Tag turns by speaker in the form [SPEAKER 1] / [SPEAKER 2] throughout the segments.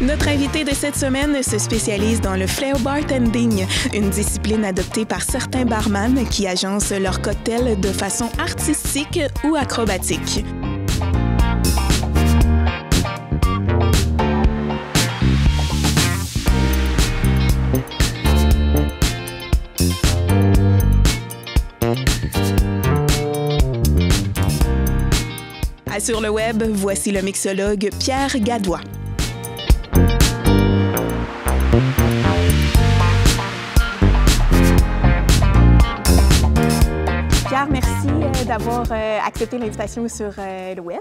[SPEAKER 1] Notre invité de cette semaine se spécialise dans le flair bartending, une discipline adoptée par certains barman qui agencent leurs cocktails de façon artistique ou acrobatique. Sur le web, voici le mixologue Pierre Gadois. Pierre, merci d'avoir accepté l'invitation sur le web.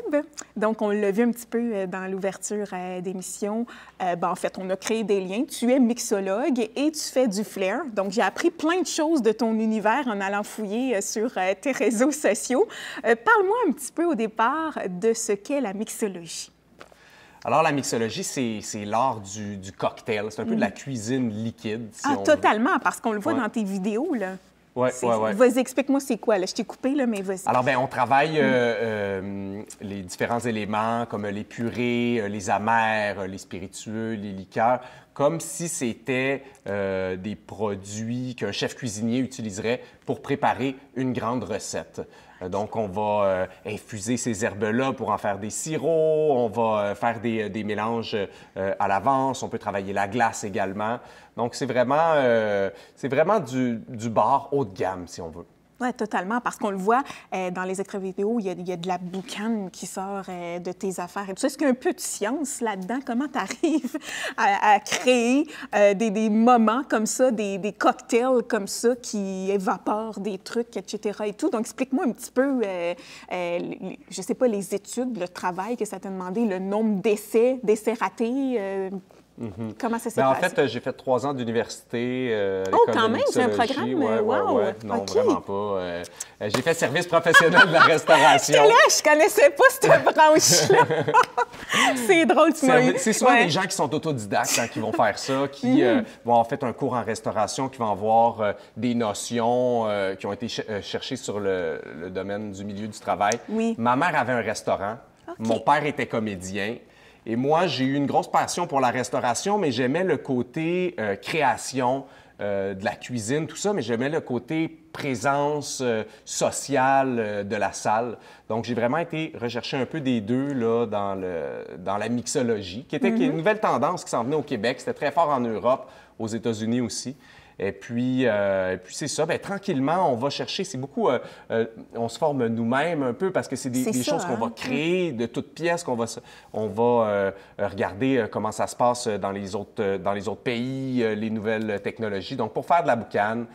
[SPEAKER 1] Donc, on l'a vu un petit peu dans l'ouverture d'émission. En fait, on a créé des liens. Tu es mixologue et tu fais du flair. Donc, j'ai appris plein de choses de ton univers en allant fouiller sur tes réseaux sociaux. Parle-moi un petit peu au départ de ce qu'est la mixologie.
[SPEAKER 2] Alors, la mixologie, c'est l'art du cocktail. C'est un peu de la cuisine liquide, si on
[SPEAKER 1] totalement,
[SPEAKER 2] veut.
[SPEAKER 1] Parce qu'on le voit dans tes vidéos, là.
[SPEAKER 2] Oui.
[SPEAKER 1] Vas-y, explique-moi c'est quoi, là. Je t'ai coupé, là, mais vas-y.
[SPEAKER 2] Alors, on travaille les différents éléments comme les purées, les amers, les spiritueux, les liqueurs, comme si c'était des produits qu'un chef cuisinier utiliserait pour préparer une grande recette. Donc, on va infuser ces herbes-là pour en faire des sirops, on va faire des mélanges à l'avance, on peut travailler la glace également. Donc, c'est vraiment du bar haut de gamme, si on veut.
[SPEAKER 1] Oui, totalement, parce qu'on le voit dans les extraits vidéo, il y a de la boucane qui sort de tes affaires et tout ça. Est-ce qu'il y a un peu de science là-dedans? Comment tu arrives à créer des moments comme ça, des cocktails comme ça qui évaporent des trucs, etc. et tout? Donc, explique-moi un petit peu, je sais pas, les études, le travail que ça t'a demandé, le nombre d'essais ratés. Comment ça s'est passé?
[SPEAKER 2] En fait, j'ai fait 3 ans d'université à
[SPEAKER 1] quand même, c'est un programme?
[SPEAKER 2] Wow! Non, okay. Vraiment pas. J'ai fait service professionnel de la restauration.
[SPEAKER 1] Là, je connaissais pas cette branche-là. C'est drôle, tu m'as eu.
[SPEAKER 2] C'est souvent des gens qui sont autodidactes qui vont faire ça, qui vont en fait un cours en restauration, qui vont avoir des notions qui ont été cherchées sur le domaine du milieu du travail.
[SPEAKER 1] Oui.
[SPEAKER 2] Ma mère avait un restaurant. Okay. Mon père était comédien. Et moi, j'ai eu une grosse passion pour la restauration, mais j'aimais le côté création de la cuisine, tout ça, mais j'aimais le côté présence sociale de la salle. Donc, j'ai vraiment été rechercher un peu des deux là, dans la mixologie, qui est une nouvelle tendance qui s'en venait au Québec. C'était très fort en Europe, aux États-Unis aussi. Et puis c'est ça, tranquillement, on va chercher, c'est beaucoup, on se forme nous-mêmes un peu parce que c'est des choses qu'on va créer de toutes pièces, on va regarder comment ça se passe dans les autres pays, les nouvelles technologies. Donc, pour faire de la boucane,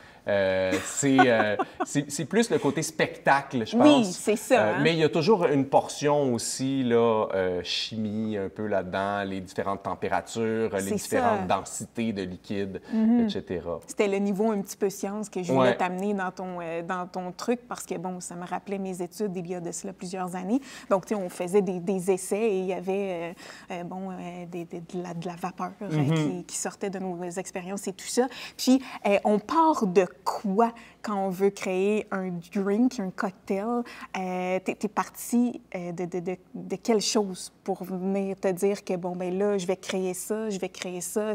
[SPEAKER 2] c'est plus le côté spectacle, je pense.
[SPEAKER 1] Oui, c'est ça.
[SPEAKER 2] Mais il y a toujours une portion aussi, là, chimie un peu là-dedans, les différentes températures, les différentes densités de liquide, etc.
[SPEAKER 1] C'était le niveau un petit peu science que je voulais t'amener dans ton truc parce que, bon, ça me rappelait mes études il y a de cela plusieurs années. Donc, tu sais, on faisait des essais et il y avait, de la vapeur qui sortait de nos expériences et tout ça. Puis, on part de quoi quand on veut créer un drink, un cocktail? T'es parti de quelle chose pour venir te dire que, bon, ben là, je vais créer ça,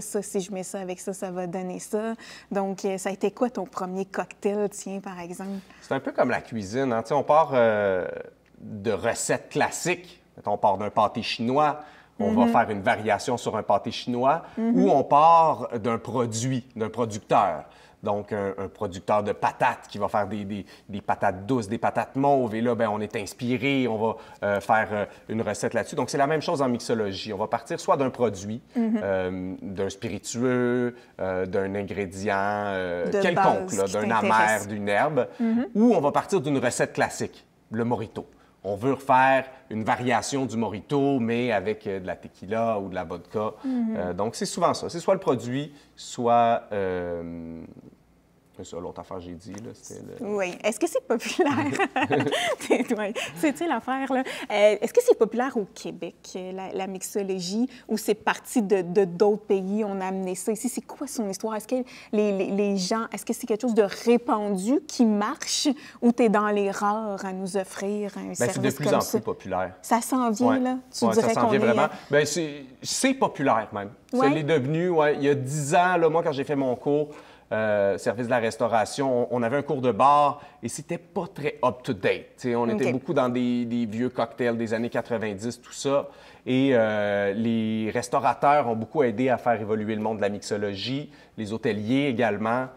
[SPEAKER 1] ça, si je mets ça avec ça, ça va donner ça. Donc, ça a été quoi ton premier cocktail, tiens, par exemple? C'est
[SPEAKER 2] un peu comme la cuisine, hein? Tu sais, on part de recettes classiques. On part d'un pâté chinois, on va faire une variation sur un pâté chinois, ou on part d'un produit, d'un producteur. Donc, un producteur de patates qui va faire des patates douces, des patates mauves. Et là, on est inspiré, on va faire une recette là-dessus. Donc, c'est la même chose en mixologie. On va partir soit d'un produit, d'un spiritueux, d'un ingrédient quelconque, d'un amer, d'une herbe, ou on va partir d'une recette classique, le mojito. On veut refaire une variation du mojito, mais avec de la tequila ou de la vodka. Donc, c'est souvent ça. C'est soit le produit, soit C'est ça, l'autre affaire que j'ai dit, là, c'était
[SPEAKER 1] Oui. Est-ce que c'est populaire? Oui. C'est l'affaire, là. Est-ce que c'est populaire au Québec, la mixologie, ou c'est parti de d'autres pays? On a amené ça ici. C'est quoi son histoire? Est-ce que les gens... Est-ce que c'est quelque chose de répandu qui marche, ou tu es dans les rares à nous offrir un service comme ça?
[SPEAKER 2] C'est de plus en plus populaire.
[SPEAKER 1] Ça s'en vient, là? Tu dirais
[SPEAKER 2] ça s'en vient vraiment. Bien, c'est populaire, même. Ça l'est devenu, il y a 10 ans, là, moi, quand j'ai fait mon cours... service de la restauration, on avait un cours de bar et c'était pas très up-to-date. On était beaucoup dans des vieux cocktails des années 90, tout ça. Et les restaurateurs ont beaucoup aidé à faire évoluer le monde de la mixologie, les hôteliers également.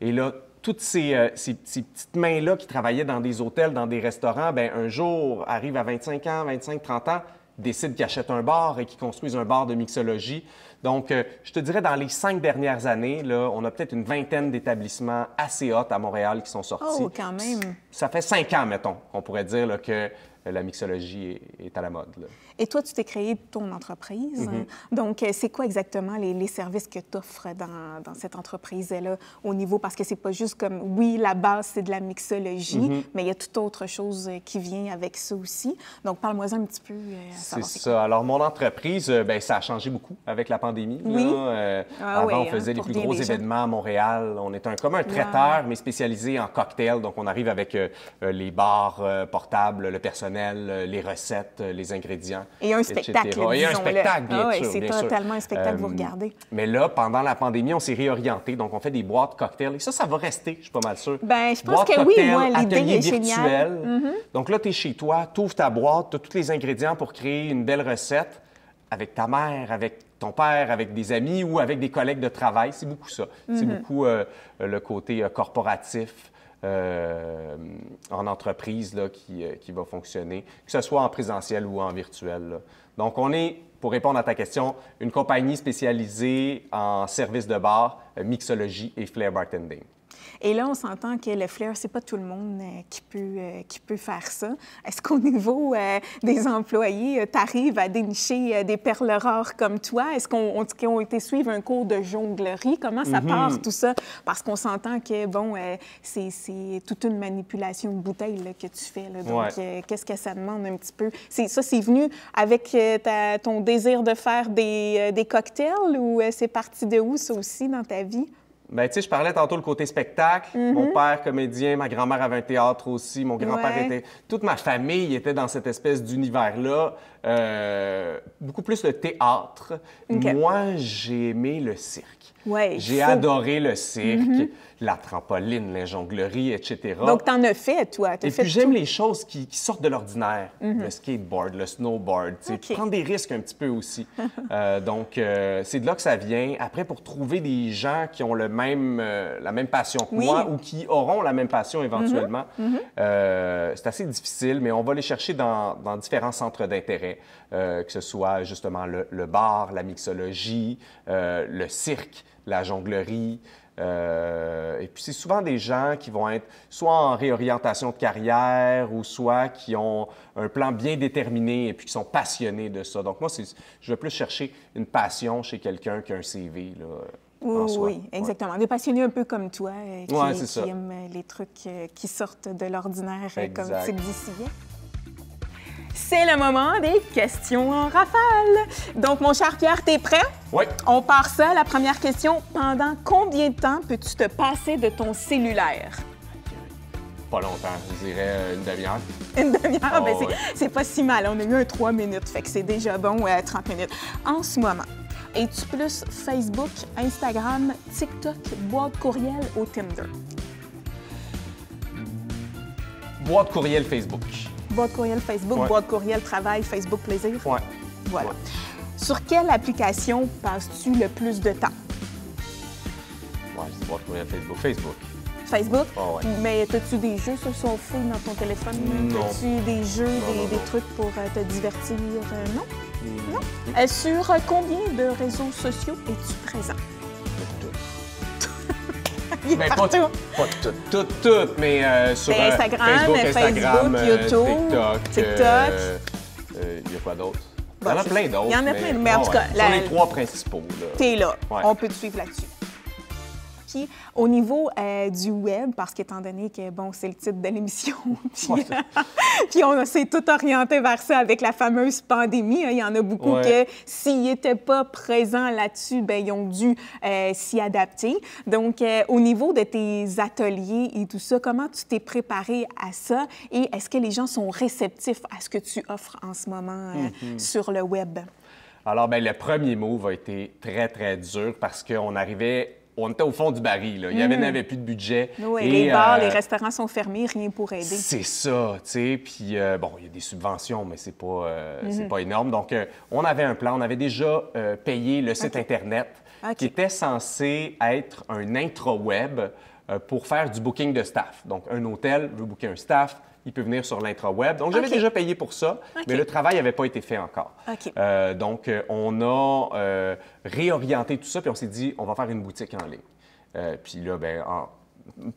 [SPEAKER 2] Et là, toutes ces petites mains-là qui travaillaient dans des hôtels, dans des restaurants, bien, un jour, arrivent à 25 ans, 25, 30 ans, décident qu'ils achètent un bar et qu'ils construisent un bar de mixologie. Donc, je te dirais, dans les 5 dernières années, là, on a peut-être une vingtaine d'établissements assez hauts à Montréal qui sont sortis.
[SPEAKER 1] Oh, quand même!
[SPEAKER 2] Ça fait 5 ans, mettons, qu'on pourrait dire là, que la mixologie est à la mode. Là.
[SPEAKER 1] Et toi, tu t'es créé ton entreprise. Donc, c'est quoi exactement les services que tu offres dans cette entreprise-là au niveau? Parce que c'est pas juste comme, oui, la base, c'est de la mixologie, mais il y a toute autre chose qui vient avec ça aussi. Donc, parle-moi un petit peu.
[SPEAKER 2] C'est ça. Alors, mon entreprise, bien, ça a changé beaucoup avec la pandémie.
[SPEAKER 1] Oui.
[SPEAKER 2] Là. Avant, on faisait les plus gros événements à Montréal. On était comme un traiteur, mais spécialisé en cocktails. Donc, on arrive avec les bars portables, le personnel, les recettes, les ingrédients.
[SPEAKER 1] Et un spectacle,
[SPEAKER 2] Et un spectacle, bien sûr.
[SPEAKER 1] C'est totalement un spectacle, vous regardez.
[SPEAKER 2] Mais là, pendant la pandémie, on s'est réorienté. Donc, on fait des boîtes cocktails. Et ça va rester, je suis pas mal sûr.
[SPEAKER 1] Bien, je pense que oui, moi, l'idée est géniale.
[SPEAKER 2] Donc là, tu es chez toi, tu ouvres ta boîte, tu as tous les ingrédients pour créer une belle recette avec ta mère, avec ton père, avec des amis ou avec des collègues de travail. C'est beaucoup ça. C'est beaucoup le côté corporatif. En entreprise là, qui va fonctionner, que ce soit en présentiel ou en virtuel. Là. Donc, on est, pour répondre à ta question, une compagnie spécialisée en services de bar, mixologie et flair bartending.
[SPEAKER 1] Et là, on s'entend que le flair, c'est pas tout le monde qui peut faire ça. Est-ce qu'au niveau des employés, tu arrives à dénicher des perles rares comme toi? Est-ce qu'ils ont été suivre un cours de jonglerie? Comment ça part, tout ça? Parce qu'on s'entend que, bon, c'est toute une manipulation de bouteille là, que tu fais. Là. Donc, qu'est-ce que ça demande un petit peu? Ça, c'est venu avec ton désir de faire des cocktails ou c'est parti de où, ça aussi, dans ta vie?
[SPEAKER 2] Bien, tu sais, je parlais tantôt le côté spectacle. Mon père, comédien, ma grand-mère avait un théâtre aussi. Mon grand-père était... Toute ma famille était dans cette espèce d'univers-là. Beaucoup plus le théâtre. Moi, j'ai aimé le cirque. J'ai adoré le cirque, la trampoline, la jonglerie, etc.
[SPEAKER 1] Donc, t'en as fait, toi?
[SPEAKER 2] Et puis, j'aime les choses qui sortent de l'ordinaire. Le skateboard, le snowboard, prendre des risques un petit peu aussi. Donc, c'est de là que ça vient. Après, pour trouver des gens qui ont la même passion que moi ou qui auront la même passion éventuellement, c'est assez difficile, mais on va les chercher dans différents centres d'intérêt, que ce soit justement le bar, la mixologie, le cirque, la jonglerie. Et puis, c'est souvent des gens qui vont être soit en réorientation de carrière ou soit qui ont un plan bien déterminé et puis qui sont passionnés de ça. Donc, moi, je vais plus chercher une passion chez quelqu'un qui a un CV, là, en soi.
[SPEAKER 1] Oui, exactement. Des passionnés un peu comme toi qui aiment les trucs qui sortent de l'ordinaire, comme tu disais. C'est le moment des questions en rafale. Donc, mon cher Pierre, t'es prêt?
[SPEAKER 2] Oui.
[SPEAKER 1] On part ça. La première question. Pendant combien de temps peux-tu te passer de ton cellulaire?
[SPEAKER 2] Pas longtemps. Je dirais une demi-heure.
[SPEAKER 1] Une demi-heure? Oh, c'est pas si mal. On a eu un 3 minutes, fait que c'est déjà bon, 30 minutes. En ce moment, es-tu plus Facebook, Instagram, TikTok, boîte courriel ou Tinder?
[SPEAKER 2] Boîte courriel Facebook.
[SPEAKER 1] Boîte courriel Facebook, boîte courriel travail, Facebook plaisir?
[SPEAKER 2] Oui.
[SPEAKER 1] Voilà. Sur quelle application passes-tu le plus de temps?
[SPEAKER 2] Oui, je dis boîte courriel Facebook. Facebook.
[SPEAKER 1] Facebook?
[SPEAKER 2] Oh, ouais.
[SPEAKER 1] Mais as-tu des jeux sur son fil dans ton téléphone?
[SPEAKER 2] Non.
[SPEAKER 1] As-tu des jeux, des trucs pour te divertir? Non? Non? Sur combien de réseaux sociaux es-tu présent?
[SPEAKER 2] Mais pas toutes, mais sur
[SPEAKER 1] Instagram, Facebook, YouTube,
[SPEAKER 2] TikTok. Il y a quoi d'autre? Il y en a plein d'autres.
[SPEAKER 1] Il y en a plein, mais en tout cas...
[SPEAKER 2] Sur les 3 principaux.
[SPEAKER 1] T'es là. Ouais. On peut te suivre là-dessus. Puis, au niveau du web, parce qu'étant donné que, bon, c'est le titre de l'émission, puis on s'est tout orienté vers ça avec la fameuse pandémie. Hein, il y en a beaucoup que, s'ils n'étaient pas présents là-dessus, bien, ils ont dû s'y adapter. Donc, au niveau de tes ateliers et tout ça, comment tu t'es préparé à ça? Et est-ce que les gens sont réceptifs à ce que tu offres en ce moment sur le web?
[SPEAKER 2] Alors, bien, le premier move a été très, très dur parce qu'on arrivait... On était au fond du baril, là. Il n'y avait plus de budget.
[SPEAKER 1] Oui, les bars, les restaurants sont fermés, rien pour aider.
[SPEAKER 2] C'est ça, tu sais. Puis, bon, il y a des subventions, mais c'est pas énorme. Donc, on avait un plan. On avait déjà payé le site Internet qui était censé être un intra-web pour faire du booking de staff. Donc, un hôtel veut booker un staff, il peut venir sur l'intra-web. Donc, j'avais déjà payé pour ça, mais le travail n'avait pas été fait encore. Donc, on a réorienté tout ça, puis on s'est dit, on va faire une boutique en ligne. Puis là, bien,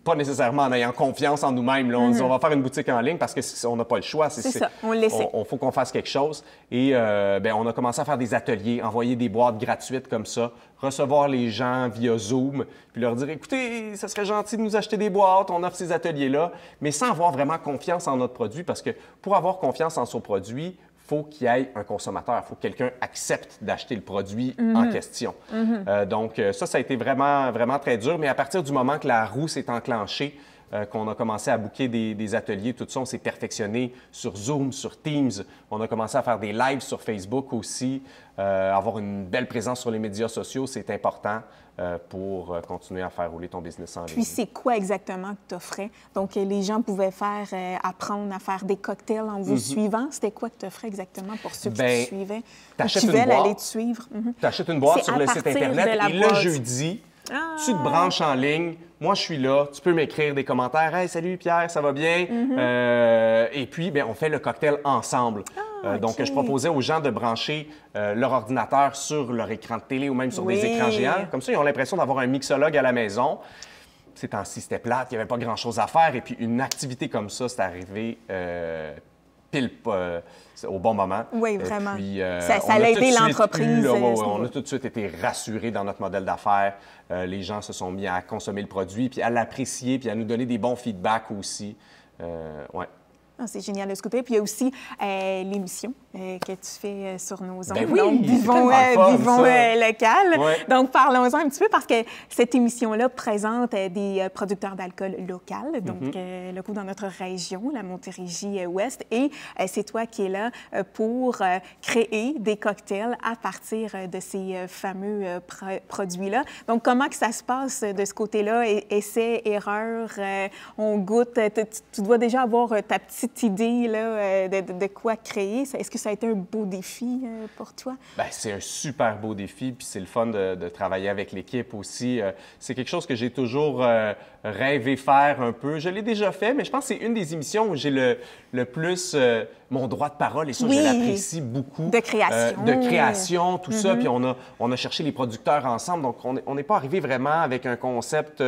[SPEAKER 2] pas nécessairement en ayant confiance en nous-mêmes. Là. On dit, on va faire une boutique en ligne parce qu'on n'a pas le choix.
[SPEAKER 1] C'est ça, on le laissait.
[SPEAKER 2] Il faut qu'on fasse quelque chose. Et bien, on a commencé à faire des ateliers, envoyer des boîtes gratuites comme ça, recevoir les gens via Zoom, puis leur dire, écoutez, ça serait gentil de nous acheter des boîtes, on offre ces ateliers-là, mais sans avoir vraiment confiance en notre produit, parce que pour avoir confiance en son produit, faut qu'il y ait un consommateur, il faut que quelqu'un accepte d'acheter le produit en question. Donc, ça a été vraiment, vraiment très dur, mais à partir du moment que la roue s'est enclenchée, qu'on a commencé à booker des ateliers, tout ça, on s'est perfectionné sur Zoom, sur Teams. On a commencé à faire des lives sur Facebook aussi. Avoir une belle présence sur les médias sociaux, c'est important pour continuer à faire rouler ton business en ligne.
[SPEAKER 1] Puis, c'est quoi exactement que tu offrais? Donc, les gens pouvaient apprendre à faire des cocktails en vous suivant. C'était quoi que tu offrais exactement pour ceux qui te suivaient? Qui veulent aller te suivre?
[SPEAKER 2] Tu achètes une boîte sur le site Internet et le jeudi, tu te branches en ligne. Moi, je suis là. Tu peux m'écrire des commentaires. « Hey, salut Pierre, ça va bien? Et puis, bien, on fait le cocktail ensemble. Donc, je proposais aux gens de brancher leur ordinateur sur leur écran de télé ou même sur des écrans géants. Comme ça, ils ont l'impression d'avoir un mixologue à la maison. Ces temps-ci, c'était plate, il n'y avait pas grand-chose à faire. Et puis, une activité comme ça, c'est arrivé pile au bon moment.
[SPEAKER 1] Oui, vraiment.
[SPEAKER 2] Puis,
[SPEAKER 1] ça a aidé l'entreprise.
[SPEAKER 2] On a tout de suite été rassurés dans notre modèle d'affaires. Les gens se sont mis à consommer le produit, puis à l'apprécier, puis à nous donner des bons feedbacks aussi. Ouais.
[SPEAKER 1] Ah, c'est génial de se couper. Puis il y a aussi l'émission que tu fais sur nos ondes.
[SPEAKER 2] Ben oui,
[SPEAKER 1] donc, Vivons local. Ouais. Donc, parlons-en un petit peu parce que cette émission-là présente des producteurs d'alcool local, donc le coup dans notre région, la Montérégie-Ouest. Et c'est toi qui es là pour créer des cocktails à partir de ces fameux produits-là. Donc, comment que ça se passe de ce côté-là? Essais, erreurs, on goûte. Tu dois déjà avoir ta petite idée là, de quoi créer. Est-ce que ça a été un beau défi pour toi?
[SPEAKER 2] Bien, c'est un super beau défi, puis c'est le fun de travailler avec l'équipe aussi. C'est quelque chose que j'ai toujours rêvé faire un peu. Je l'ai déjà fait, mais je pense que c'est une des émissions où j'ai le plus mon droit de parole, et ça, je l'apprécie beaucoup.
[SPEAKER 1] De création.
[SPEAKER 2] De création, tout ça. Puis on a cherché les producteurs ensemble, donc on n'est pas arrivé vraiment avec un concept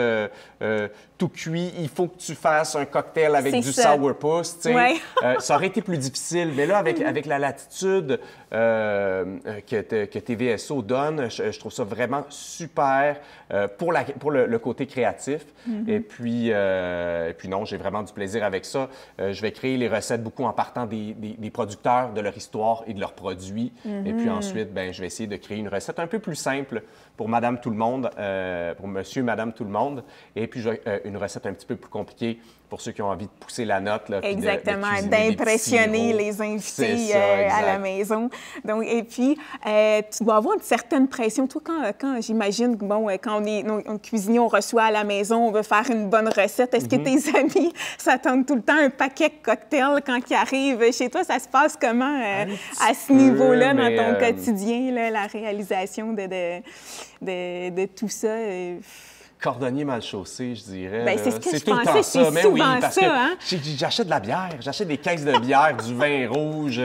[SPEAKER 2] tout cuit. Il faut que tu fasses un cocktail avec du sourpuss, tu sais. Ça aurait été plus difficile, mais là, avec la latitude que TVSO donne, je trouve ça vraiment super pour le côté créatif. Et puis non, j'ai vraiment du plaisir avec ça. Je vais créer les recettes beaucoup en partant des producteurs, de leur histoire et de leurs produits. Et puis ensuite, ben, je vais essayer de créer une recette un peu plus simple pour Madame Tout-le-Monde, pour Monsieur, Madame Tout-le-Monde. Et puis une recette un petit peu plus compliquée pour ceux qui ont envie de pousser la note. Là,
[SPEAKER 1] exactement, d'impressionner les invités à la maison. Donc, et puis, tu dois avoir une certaine pression. Toi, quand j'imagine, bon, quand on est cuisinier, on reçoit à la maison, on veut faire une bonne recette, est-ce que tes amis s'attendent tout le temps un paquet de cocktails quand ils arrivent chez toi? Ça se passe comment à ce niveau-là dans ton quotidien, là, la réalisation de tout ça?
[SPEAKER 2] Cordonnier mal chaussé, je dirais.
[SPEAKER 1] Bien, c'est ce que je
[SPEAKER 2] tout le
[SPEAKER 1] pensais,
[SPEAKER 2] temps ça. Mais oui, parce
[SPEAKER 1] ça,
[SPEAKER 2] que
[SPEAKER 1] hein?
[SPEAKER 2] j'achète de la bière, j'achète des caisses de bière, du vin rouge.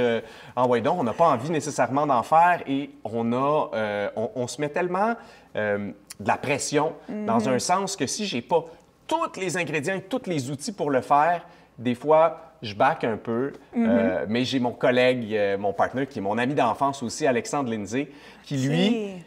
[SPEAKER 2] Donc, on n'a pas envie nécessairement d'en faire et on se met tellement de la pression dans un sens que si j'ai pas tous les ingrédients et tous les outils pour le faire, des fois, je back un peu, mais j'ai mon collègue, mon partenaire, qui est mon ami d'enfance aussi, Alexandre Lindsay, qui lui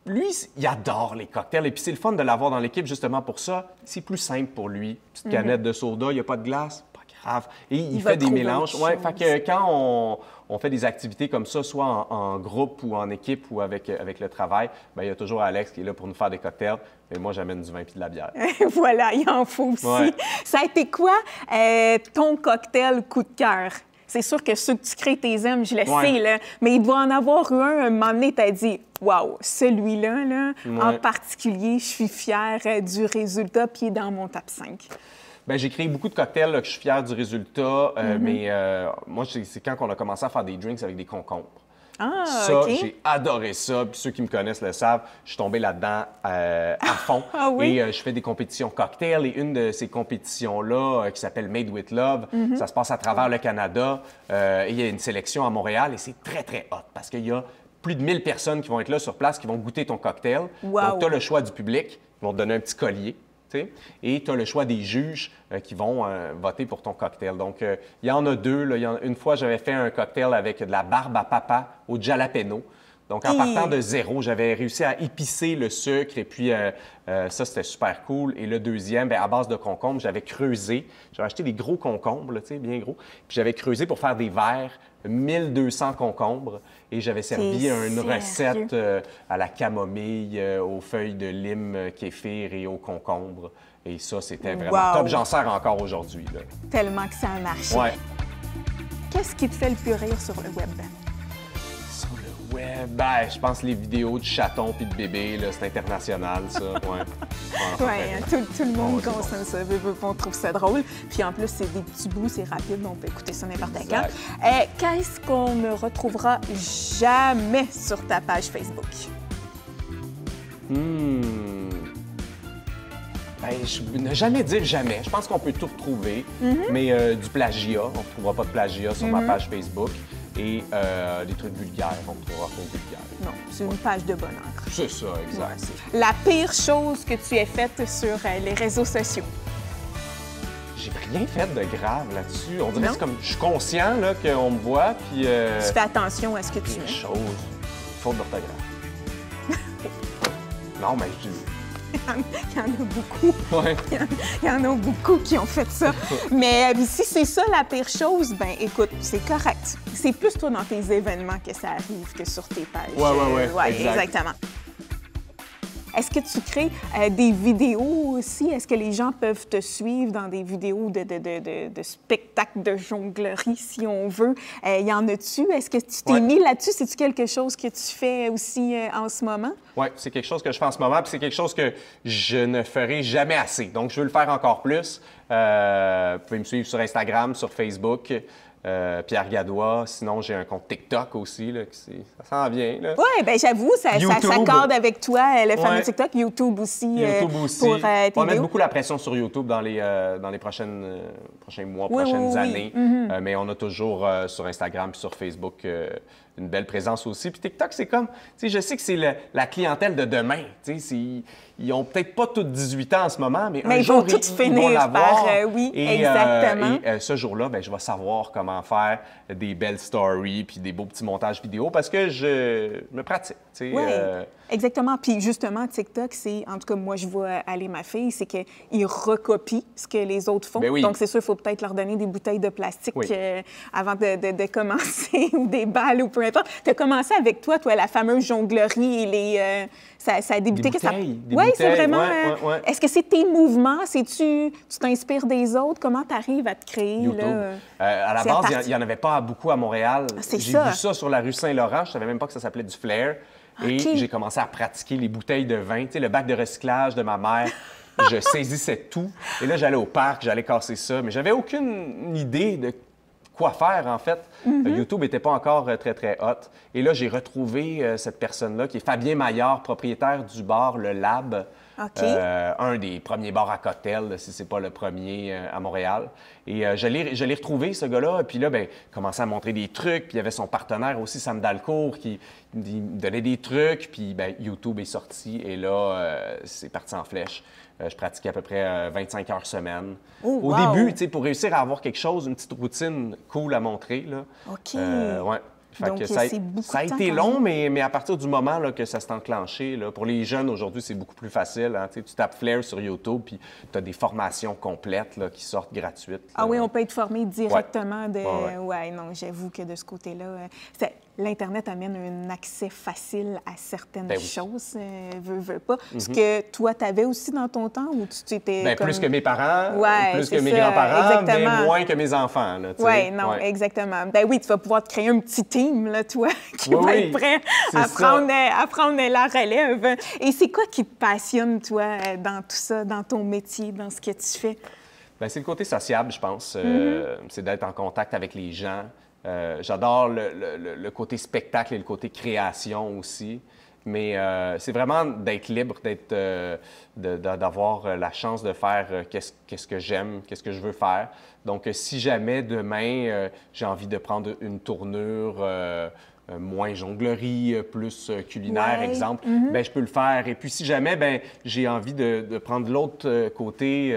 [SPEAKER 2] lui, il adore les cocktails. Et puis, c'est le fun de l'avoir dans l'équipe justement pour ça. C'est plus simple pour lui. Petite canette de soda, il n'y a pas de glace, pas grave. Et il fait des mélanges. Ouais, fait que quand on fait des activités comme ça, soit en groupe ou en équipe ou avec le travail, bien, il y a toujours Alex qui est là pour nous faire des cocktails. Mais moi, j'amène du vin puis de la bière.
[SPEAKER 1] Voilà, il en faut aussi. Ouais. Ça a été quoi ton cocktail coup de cœur? C'est sûr que ceux que tu crées, tes aimes, je le sais, là, mais il doit en avoir eu un moment donné, tu as dit « Wow, celui-là, là, en particulier, je suis fière du résultat, puis il est dans mon top 5. »
[SPEAKER 2] Bien, j'ai créé beaucoup de cocktails là, que je suis fière du résultat, mais moi, c'est quand on a commencé à faire des drinks avec des concombres.
[SPEAKER 1] Ah,
[SPEAKER 2] ça,
[SPEAKER 1] OK.
[SPEAKER 2] J'ai adoré ça. Puis ceux qui me connaissent le savent, je suis tombé là-dedans à fond.
[SPEAKER 1] Ah oui?
[SPEAKER 2] Et je fais des compétitions cocktails. Et une de ces compétitions-là, qui s'appelle Made with Love, ça se passe à travers le Canada. Et il y a une sélection à Montréal et c'est très, très hot parce qu'il y a plus de 1000 personnes qui vont être là sur place, qui vont goûter ton cocktail.
[SPEAKER 1] Wow.
[SPEAKER 2] Donc, tu as le choix du public. Ils vont te donner un petit collier. Et tu as le choix des juges qui vont voter pour ton cocktail. Donc, il y en a deux. Là. Une fois, j'avais fait un cocktail avec de la barbe à papa au jalapeno. Donc, en partant de zéro, j'avais réussi à épicer le sucre et puis ça, c'était super cool. Et le deuxième, bien, à base de concombre, j'avais creusé. J'avais acheté des gros concombres, là, bien gros. Puis j'avais creusé pour faire des verres, 1200 concombres. Et j'avais servi une recette à la camomille, aux feuilles de lime, kéfir et au concombre. Et ça, c'était vraiment top. J'en sers encore aujourd'hui.
[SPEAKER 1] Tellement que ça a marché.
[SPEAKER 2] Ouais.
[SPEAKER 1] Qu'est-ce qui te fait le plus rire sur le web?
[SPEAKER 2] Sur le web, ben, je pense les vidéos de chatons puis de bébés, là, c'est international, ça.
[SPEAKER 1] Tout le monde consomme ça. On trouve ça drôle. Puis en plus, c'est des petits bouts, c'est rapide, on peut écouter ça n'importe quand. Qu'est-ce qu'on ne retrouvera jamais sur ta page Facebook?
[SPEAKER 2] Ben, ne jamais dire jamais. Je pense qu'on peut tout retrouver, mais du plagiat, on ne retrouvera pas de plagiat sur ma page Facebook. Et des trucs vulgaires, on ne trouvera pas vulgaire.
[SPEAKER 1] Non, c'est une page de bonheur.
[SPEAKER 2] C'est ça, exact.
[SPEAKER 1] Ouais, la pire chose que tu aies faite sur les réseaux sociaux?
[SPEAKER 2] J'ai rien fait de grave là-dessus. On dirait que c'est comme je suis conscient là, qu'on me voit, puis...
[SPEAKER 1] Tu fais attention à ce que tu
[SPEAKER 2] fais.
[SPEAKER 1] mets.
[SPEAKER 2] Chose. Faute d'orthographe. Non, mais je dis...
[SPEAKER 1] Il y en a beaucoup.
[SPEAKER 2] Ouais.
[SPEAKER 1] Il y en a beaucoup qui ont fait ça. Mais si c'est ça la pire chose, ben écoute, c'est correct. C'est plus toi dans tes événements que ça arrive que sur tes pages.
[SPEAKER 2] Ouais,
[SPEAKER 1] exactement. Est-ce que tu crées des vidéos aussi? Est-ce que les gens peuvent te suivre dans des vidéos de spectacles de jonglerie, si on veut? Y en a-tu? Est-ce que tu t'es mis là-dessus? C'est-tu quelque chose que tu fais aussi en ce moment? Oui,
[SPEAKER 2] c'est quelque chose que je fais en ce moment, puis c'est quelque chose que je ne ferai jamais assez. Donc, je veux le faire encore plus. Vous pouvez me suivre sur Instagram, sur Facebook. Pierre Gadois. Sinon, j'ai un compte TikTok aussi. Là, ça s'en vient.
[SPEAKER 1] Oui, bien j'avoue, ça s'accorde avec toi, le fameux TikTok. YouTube aussi.
[SPEAKER 2] YouTube aussi.
[SPEAKER 1] Pour, tes
[SPEAKER 2] on va mettre beaucoup la pression sur YouTube dans les prochains mois, prochaines années. Mais on a toujours sur Instagram et sur Facebook une belle présence aussi. Puis TikTok, c'est comme... Je sais que c'est la clientèle de demain. Ils ont peut-être pas tous 18 ans en ce moment, mais un jour, ils vont l'avoir.
[SPEAKER 1] Oui, exactement.
[SPEAKER 2] Et ce jour-là, ben, je vais savoir comment faire des belles stories puis des beaux petits montages vidéo parce que je me pratique.
[SPEAKER 1] Oui, exactement. Puis justement, TikTok, c'est, en tout cas, moi, je vois aller ma fille, c'est qu'ils recopient ce que les autres font.
[SPEAKER 2] Ben oui.
[SPEAKER 1] Donc, c'est sûr, il faut peut-être leur donner des bouteilles de plastique avant de commencer ou des balles ou peu importe. Tu as commencé avec toi, la fameuse jonglerie et les... ça a débuté...
[SPEAKER 2] Oui,
[SPEAKER 1] c'est vraiment... Est-ce que c'est tes mouvements? Tu t'inspires des autres? Comment tu arrives à te créer?
[SPEAKER 2] YouTube.
[SPEAKER 1] Là,
[SPEAKER 2] à la base, il n'y en avait pas beaucoup à Montréal.
[SPEAKER 1] J'ai
[SPEAKER 2] vu ça sur la rue Saint-Laurent. Je ne savais même pas que ça s'appelait du flair. Et j'ai commencé à pratiquer les bouteilles de vin. Tu sais, le bac de recyclage de ma mère, je saisissais tout. Et là, j'allais au parc, j'allais casser ça. Mais j'avais aucune idée de quoi faire, en fait. YouTube n'était pas encore très, très hot. Et là, j'ai retrouvé cette personne-là, qui est Fabien Maillard, propriétaire du bar Le Lab. Un des premiers bars à cocktail, si ce n'est pas le premier à Montréal. Et je l'ai retrouvé, ce gars-là. Puis là, il commençait à montrer des trucs. Puis il y avait son partenaire aussi, Sam Dalcourt, qui me donnait des trucs. Puis YouTube est sorti. Et là, c'est parti en flèche. Je pratiquais à peu près 25 heures semaine. Au début, pour réussir à avoir quelque chose, une petite routine cool à montrer, là,
[SPEAKER 1] Donc, c'est beaucoup
[SPEAKER 2] ça a
[SPEAKER 1] de temps
[SPEAKER 2] été
[SPEAKER 1] quand
[SPEAKER 2] long,
[SPEAKER 1] même.
[SPEAKER 2] mais à partir du moment là, que ça s'est enclenché, là, pour les jeunes aujourd'hui, c'est beaucoup plus facile. Hein. Tu tapes Flair sur YouTube, puis tu as des formations complètes là, qui sortent gratuites. Là.
[SPEAKER 1] Ah oui, on peut être formé directement de...
[SPEAKER 2] Ouais.
[SPEAKER 1] Non, j'avoue que de ce côté-là, l'Internet amène un accès facile à certaines choses, veux pas. Ce que toi, tu avais aussi dans ton temps, où tu t'étais
[SPEAKER 2] Plus que mes parents,
[SPEAKER 1] Ouais,
[SPEAKER 2] plus
[SPEAKER 1] c'est
[SPEAKER 2] que mes
[SPEAKER 1] ça,
[SPEAKER 2] grands-parents, mais
[SPEAKER 1] exactement.
[SPEAKER 2] moins que mes enfants.
[SPEAKER 1] Oui, non, exactement. Ben oui, tu vas pouvoir te créer un petit team, là, toi, qui va être prêt à prendre la relève. Et c'est quoi qui te passionne, toi, dans tout ça, dans ton métier, dans ce que tu fais?
[SPEAKER 2] Bien, c'est le côté sociable, je pense. C'est d'être en contact avec les gens. J'adore le côté spectacle et le côté création aussi. Mais c'est vraiment d'être libre, d'avoir la chance de faire qu'est-ce que j'aime, qu'est-ce que je veux faire. Donc, si jamais demain, j'ai envie de prendre une tournure moins jonglerie, plus culinaire, exemple, bien, je peux le faire. Et puis, si jamais j'ai envie de prendre l'autre côté,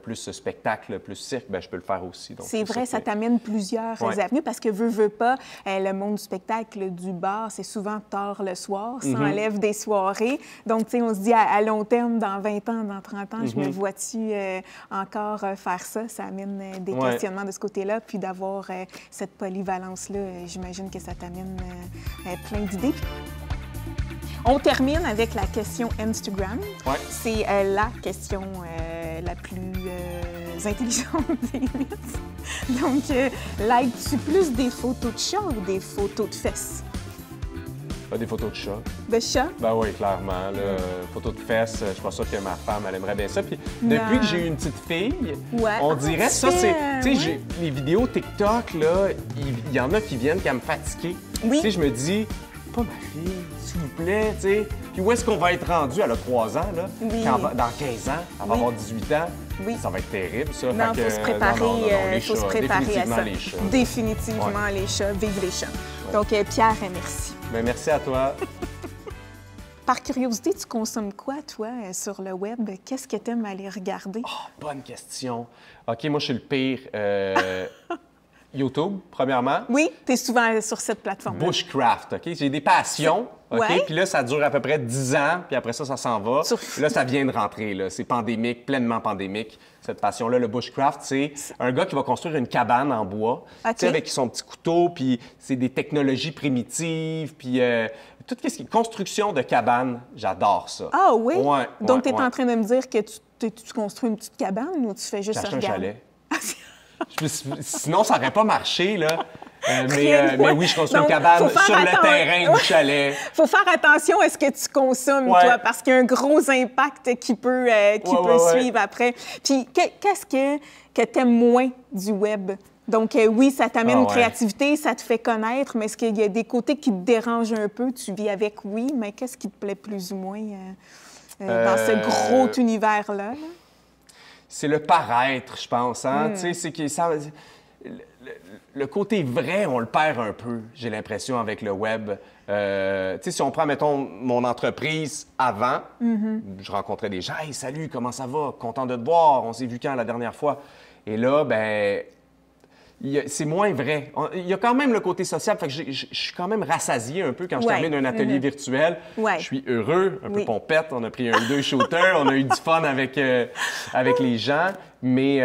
[SPEAKER 2] plus spectacle, plus cirque, bien, je peux le faire aussi.
[SPEAKER 1] C'est vrai, ça t'amène plusieurs avenues parce que veux pas, le monde du spectacle, du bar, c'est souvent tard le soir, ça enlève des soirées. Donc, tu sais, on se dit à long terme, dans 20 ans, dans 30 ans, je me vois-tu encore faire ça? Ça amène des questionnements de ce côté-là. Puis d'avoir cette polyvalence-là, j'imagine que ça t'amène plein d'idées. On termine avec la question Instagram.
[SPEAKER 2] Ouais.
[SPEAKER 1] C'est la question la plus intelligente des mythes. Donc, likes-tu plus des photos de chat ou des photos de fesses?
[SPEAKER 2] Des photos de chat.
[SPEAKER 1] De chat?
[SPEAKER 2] Ben oui, clairement. Là, photos de fesses, je suis pas sûre que ma femme, elle aimerait bien ça. Puis depuis que j'ai eu une petite fille, on dirait ça, c'est... Tu sais, les vidéos TikTok, là, il y en a qui viennent qu'à me fatiguer.
[SPEAKER 1] Oui.
[SPEAKER 2] Tu sais, je me dis, pas ma fille, s'il vous plaît, tu sais. Puis où est-ce qu'on va être rendu? Elle a 3 ans, là.
[SPEAKER 1] Oui.
[SPEAKER 2] Dans 15 ans, elle va avoir 18 ans.
[SPEAKER 1] Oui.
[SPEAKER 2] Ça va être terrible, ça.
[SPEAKER 1] Non, il faut se préparer,
[SPEAKER 2] faut se préparer
[SPEAKER 1] à ça.
[SPEAKER 2] Les chats.
[SPEAKER 1] Définitivement les chats, vive les chats. Donc, Pierre, merci.
[SPEAKER 2] Bien, merci à toi.
[SPEAKER 1] Par curiosité, tu consommes quoi, toi, sur le web? Qu'est-ce que tu aimes aller regarder?
[SPEAKER 2] Oh, bonne question. OK, moi, je suis le pire. YouTube, premièrement.
[SPEAKER 1] Oui, tu es souvent sur cette plateforme.
[SPEAKER 2] Bushcraft, OK? J'ai des passions, OK?
[SPEAKER 1] Ouais.
[SPEAKER 2] Puis là, ça dure à peu près 10 ans, puis après ça s'en va. Là, ça vient de rentrer, là. C'est pandémique, pleinement pandémique, cette passion-là. Le bushcraft, c'est un gars qui va construire une cabane en bois, tu sais, avec son petit couteau, puis c'est des technologies primitives, puis tout ce qui est construction de cabane, j'adore ça.
[SPEAKER 1] Ah oui?
[SPEAKER 2] Ouais,
[SPEAKER 1] donc, tu es en train de me dire que tu construis une petite cabane ou tu fais juste
[SPEAKER 2] regarder?
[SPEAKER 1] un
[SPEAKER 2] chalet. Sinon, ça n'aurait pas marché, là. Mais oui, je construis une cabane sur le terrain du chalet.
[SPEAKER 1] Il faut faire attention à ce que tu consommes, toi, parce qu'il y a un gros impact qui peut suivre après. Puis, qu'est-ce que tu aimes moins du web? Donc, oui, ça t'amène une créativité, ça te fait connaître, mais est-ce qu'il y a des côtés qui te dérangent un peu? Tu vis avec, oui, mais qu'est-ce qui te plaît plus ou moins dans ce gros univers-là?
[SPEAKER 2] C'est le paraître, je pense. Hein? Tu sais, c'est que le côté vrai, on le perd un peu, j'ai l'impression, avec le web. Tu sais, si on prend, mettons, mon entreprise avant, je rencontrais des gens. « Hey, salut, comment ça va? Content de te voir. On s'est vu quand la dernière fois? » Et là, ben c'est moins vrai. Il y a quand même le côté social, fait que je suis quand même rassasié un peu quand je termine un atelier virtuel. Je suis heureux, un peu pompette. On a pris un 2 shooter, on a eu du fun avec les gens, mais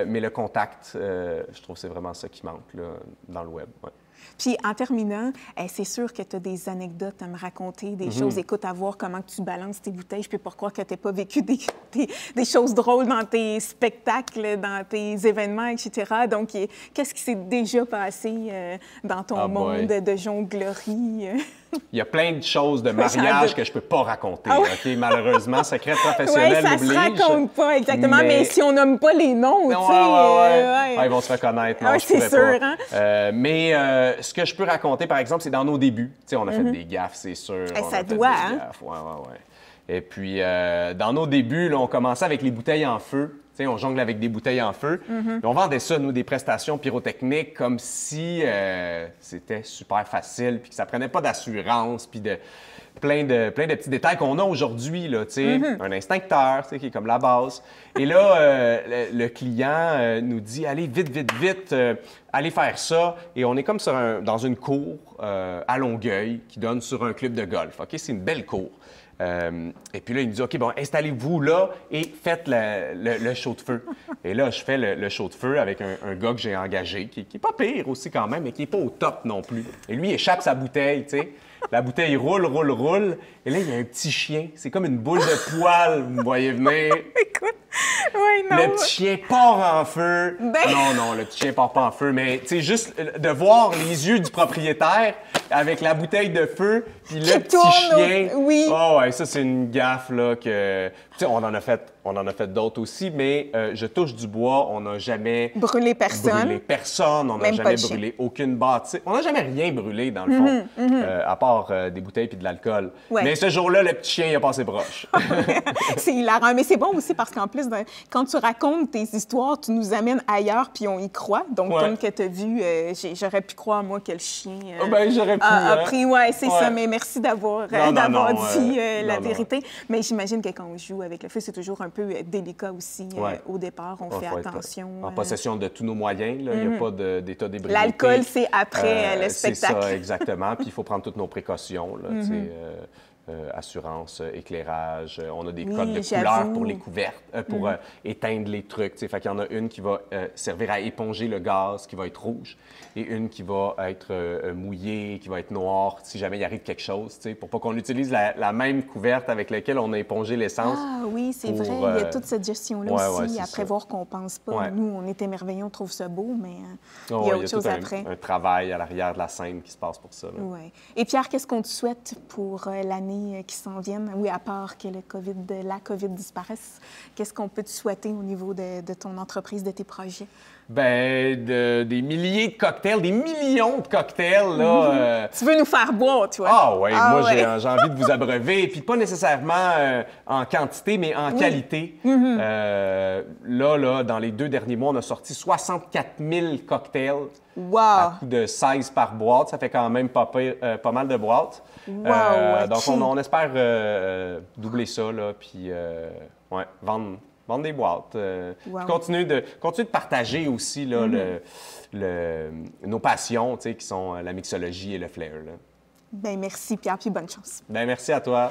[SPEAKER 2] le contact, je trouve que c'est vraiment ça qui manque là, dans le web. Ouais.
[SPEAKER 1] Puis, en terminant, c'est sûr que tu as des anecdotes à me raconter, des choses. Écoute, à voir comment tu balances tes bouteilles. Je peux pas croire que tu n'aies pas vécu des choses drôles dans tes spectacles, dans tes événements, etc. Donc, qu'est-ce qui s'est déjà passé dans ton monde de jonglerie?
[SPEAKER 2] Il y a plein de choses de mariage que je peux pas raconter. OK? Malheureusement, secret professionnel
[SPEAKER 1] ça
[SPEAKER 2] oblige.
[SPEAKER 1] Se raconte pas exactement, mais si on nomme pas les noms, tu sais...
[SPEAKER 2] ils vont se reconnaître. Non,
[SPEAKER 1] c'est sûr. Pas.
[SPEAKER 2] Hein? Mais ce que je peux raconter, par exemple, c'est dans nos débuts. Tu sais, on a fait des gaffes, c'est sûr.
[SPEAKER 1] Ça doit, hein?
[SPEAKER 2] Gaffes. Ouais. Et puis, dans nos débuts, là, on commençait avec les bouteilles en feu. sais, on jongle avec des bouteilles en feu. Et on vendait ça, nous, des prestations pyrotechniques, comme si c'était super facile, puis que ça prenait pas d'assurance, puis de plein de petits détails qu'on a aujourd'hui, là, tu sais. Un instincteur, tu sais, qui est comme la base. Et là, le client nous dit, allez, vite, vite, vite, allez faire ça. Et on est comme dans une cour à Longueuil qui donne sur un club de golf. OK? C'est une belle cour. Et puis là, il nous dit, OK, bon, installez-vous là et faites le show de feu. Et là, je fais le show de feu avec un gars que j'ai engagé, qui est pas pire aussi quand même, mais qui est pas au top non plus. Et lui, il échappe sa bouteille, tu sais. La bouteille roule, roule, roule. Et là, il y a un petit chien. C'est comme une boule de poil, vous me voyez venir.
[SPEAKER 1] Écoute, oui, non.
[SPEAKER 2] Le petit chien part en feu. Non, le petit chien part pas en feu, mais tu sais, juste de voir les yeux du propriétaire avec la bouteille de feu, puis le petit chien.
[SPEAKER 1] Oui.
[SPEAKER 2] Oh ouais, ça, c'est une gaffe, là, que... Tu sais, on en a fait d'autres aussi, mais je touche du bois, on n'a jamais...
[SPEAKER 1] Brûlé personne.
[SPEAKER 2] On n'a jamais brûlé aucune bâtisse. On n'a jamais rien brûlé, dans le fond, à part des bouteilles puis de l'alcool.
[SPEAKER 1] Ouais.
[SPEAKER 2] Mais ce jour-là, le petit chien, il a passé proche.
[SPEAKER 1] C'est hilarant. Mais c'est bon aussi parce qu'en plus, quand tu racontes tes histoires, tu nous amènes ailleurs puis on y croit. Donc, comme que tu as vu, j'aurais pu croire, moi, que le chien
[SPEAKER 2] j'aurais pu,
[SPEAKER 1] a pris. Oui, c'est ça. Mais merci d'avoir dit la vérité.
[SPEAKER 2] Non.
[SPEAKER 1] Mais j'imagine que quand on joue avec le feu, c'est toujours un peu délicat aussi. Au départ, on fait attention.
[SPEAKER 2] En possession de tous nos moyens. Il n'y a pas d'état d'ébriété.
[SPEAKER 1] L'alcool, c'est après le spectacle.
[SPEAKER 2] C'est ça, exactement. Puis il faut prendre toutes nos précautions. Là, assurance, éclairage. On a des codes de couleur pour les couvertes, pour éteindre les trucs. Fait qu'il y en a une qui va servir à éponger le gaz, qui va être rouge, et une qui va être mouillée, qui va être noire, si jamais il arrive quelque chose, pour pas qu'on utilise la même couverte avec laquelle on a épongé l'essence.
[SPEAKER 1] Ah oui, c'est vrai. Il y a toute cette gestion-là aussi, à prévoir qu'on pense pas.
[SPEAKER 2] Ouais.
[SPEAKER 1] Nous, on est émerveillés, on trouve ça beau, mais il y a autre chose après.
[SPEAKER 2] Un travail à l'arrière de la scène qui se passe pour ça.
[SPEAKER 1] Oui. Et Pierre, qu'est-ce qu'on te souhaite pour l'année qui s'en viennent? Oui, à part que la COVID disparaisse, qu'est-ce qu'on peut te souhaiter au niveau de ton entreprise, de tes projets?
[SPEAKER 2] Bien, des milliers de cocktails, des millions de cocktails, là.
[SPEAKER 1] Tu veux nous faire boire, toi?
[SPEAKER 2] Ah oui, moi, j'ai envie de vous abreuver, puis pas nécessairement en quantité, mais en qualité. Là, dans les 2 derniers mois, on a sorti 64 000 cocktails.
[SPEAKER 1] Wow!
[SPEAKER 2] À coût de 16 par boîte. Ça fait quand même pas mal de boîtes.
[SPEAKER 1] Wow!
[SPEAKER 2] Donc, on espère doubler ça, là, puis vendre des boîtes. Puis continuer de partager aussi là, nos passions, qui sont la mixologie et le flair. Là.
[SPEAKER 1] Bien, merci, Pierre, puis bonne chance.
[SPEAKER 2] Bien, merci à toi.